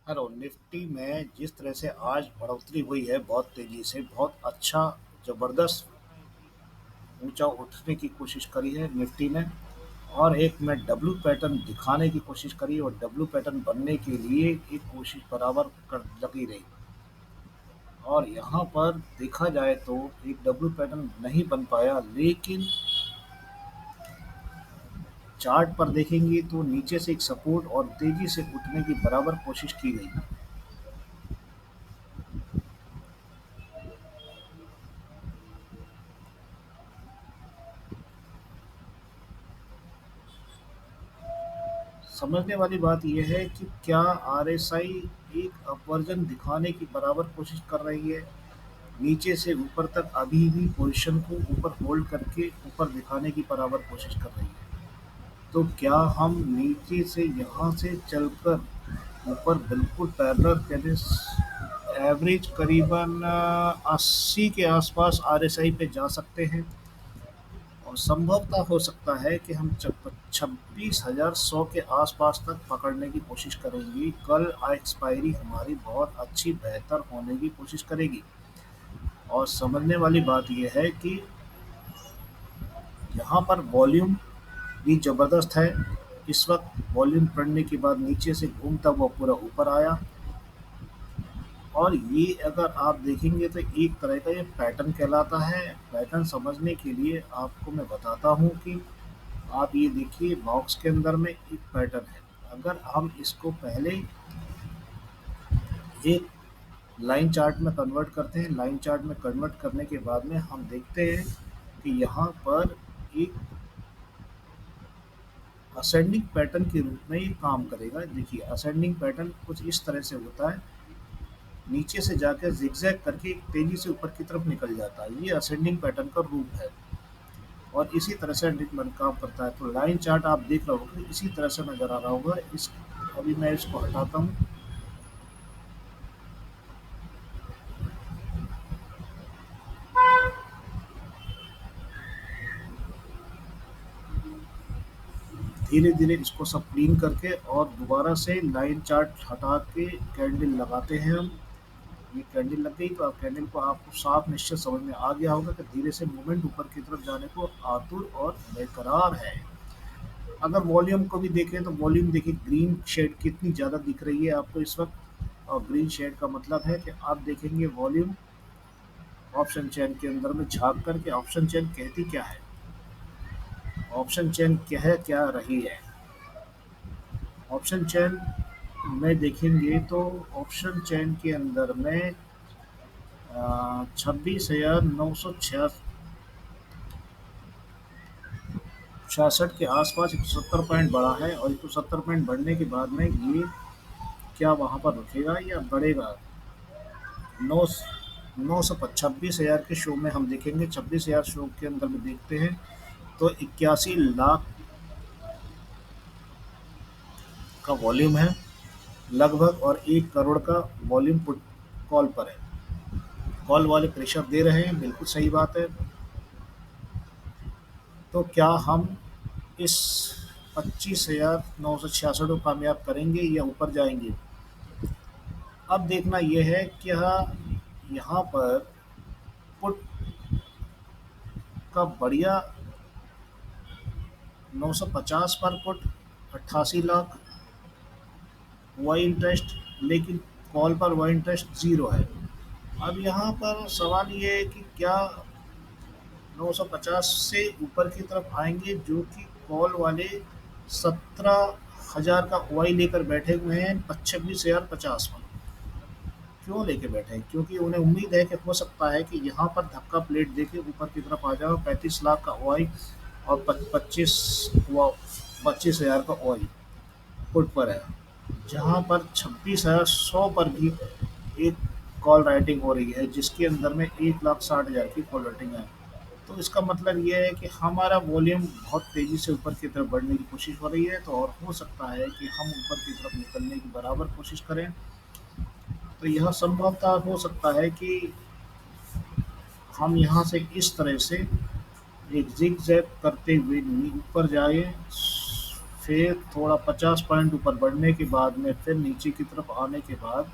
Hello, Nifty में जिस तरह से आज बढ़ोतरी हुई है बहुत तेजी से, बहुत अच्छा ज़बरदस्त ऊंचा उठने की कोशिश करी है निफ्टी ने। और एक में डब्ल्यू पैटर्न दिखाने की कोशिश करी और डब्ल्यू पैटर्न बनने के लिए एक कोशिश बराबर कर लगी रही। और यहाँ पर देखा जाए तो एक डब्ल्यू पैटर्न नहीं बन पाया, लेकिन चार्ट पर देखेंगे तो नीचे से एक सपोर्ट और तेजी से उठने की बराबर कोशिश की गई। समझने वाली बात यह है कि क्या आरएसआई एक अपवर्जन दिखाने की बराबर कोशिश कर रही है। नीचे से ऊपर तक अभी भी पोजीशन को ऊपर होल्ड करके ऊपर दिखाने की बराबर कोशिश कर रही है। तो क्या हम नीचे से यहाँ से चलकर ऊपर बिल्कुल पैरेलल टेनिस एवरेज करीबन 80 के आसपास आरएसआई पे जा सकते हैं। और संभवतः हो सकता है कि हम 26,100 के आसपास तक पकड़ने की कोशिश करेंगे। कल एक्सपायरी हमारी बहुत अच्छी बेहतर होने की कोशिश करेगी। और समझने वाली बात यह है कि यहाँ पर वॉल्यूम भी ज़बरदस्त है। इस वक्त वॉल्यूम पड़ने के बाद नीचे से घूमता हुआ पूरा ऊपर आया। और ये अगर आप देखेंगे तो एक तरह का ये पैटर्न कहलाता है। पैटर्न समझने के लिए आपको मैं बताता हूँ कि आप ये देखिए, बॉक्स के अंदर में एक पैटर्न है। अगर हम इसको पहले एक लाइन चार्ट में कन्वर्ट करते हैं, लाइन चार्ट में कन्वर्ट करने के बाद में हम देखते हैं कि यहाँ पर एक असेंडिंग पैटर्न के रूप में ये काम करेगा। देखिए, असेंडिंग पैटर्न कुछ इस तरह से होता है, नीचे से जाकर जिगजैग करके तेजी से ऊपर की तरफ निकल जाता है। ये असेंडिंग पैटर्न का रूप है और इसी तरह से असेंडिंग काम करता है। तो लाइन चार्ट आप देख रहे होंगे, इसी तरह से नजर आ रहा होगा। इस अभी मैं इसको हटाता हूँ। धीरे धीरे इसको सब क्लीन करके और दोबारा से लाइन चार्ट हटा के कैंडल लगाते हैं हम। ये कैंडल लग गई तो आप कैंडल को आपको साफ निश्चित समझ में आ गया होगा कि धीरे से मूवमेंट ऊपर की तरफ जाने को आतुर और बेकरार है। अगर वॉल्यूम को भी देखें तो वॉल्यूम देखिए, ग्रीन शेड कितनी ज़्यादा दिख रही है आपको इस वक्त। और ग्रीन शेड का मतलब है कि आप देखेंगे वॉल्यूम ऑप्शन चेन के अंदर में झांक करके ऑप्शन चेन कहती क्या है, ऑप्शन चेन क्या रही है। ऑप्शन चेन में देखेंगे तो ऑप्शन चेन के अंदर में 26,966 के आसपास 170 पॉइंट बढ़ा है। और 170 पॉइंट बढ़ने के बाद में ये क्या वहाँ पर रुकेगा या बढ़ेगा। नौ 9 छब्बीस हज़ार के शो में हम देखेंगे, 26,000 शो के अंदर में देखते हैं तो 81 लाख का वॉल्यूम है लगभग, और 1 करोड़ का वॉल्यूम पुट कॉल पर है। कॉल वाले प्रेशर दे रहे हैं, बिल्कुल सही बात है। तो क्या हम इस 25,966 को कामयाब करेंगे या ऊपर जाएंगे। अब देखना यह है कि यहाँ पर पुट का बढ़िया 950 पर पुट 88 लाख वाई इंटरेस्ट, लेकिन कॉल पर वाई इंटरेस्ट ज़ीरो है। अब यहाँ पर सवाल ये है कि क्या 950 से ऊपर की तरफ आएंगे, जो कि कॉल वाले 17,000 का वाई लेकर बैठे हुए हैं 26,050 पर। क्यों लेके बैठे हैं, क्योंकि उन्हें उम्मीद है कि हो सकता है कि यहाँ पर धक्का प्लेट देके ऊपर की तरफ आ जाओ। 35 लाख का वाई और 25,000 का वाई पुट पर है, जहाँ पर 26,100 पर भी एक कॉल राइटिंग हो रही है, जिसके अंदर में 1,60,000 की कॉल राइटिंग है। तो इसका मतलब ये है कि हमारा वॉल्यूम बहुत तेज़ी से ऊपर की तरफ बढ़ने की कोशिश हो रही है। तो और हो सकता है कि हम ऊपर की तरफ निकलने की बराबर कोशिश करें। तो यह संभवतः हो सकता है कि हम यहाँ से इस तरह से एक जिग जैग करते हुए ऊपर जाए, फिर थोड़ा 50 पॉइंट ऊपर बढ़ने के बाद में फिर नीचे की तरफ आने के बाद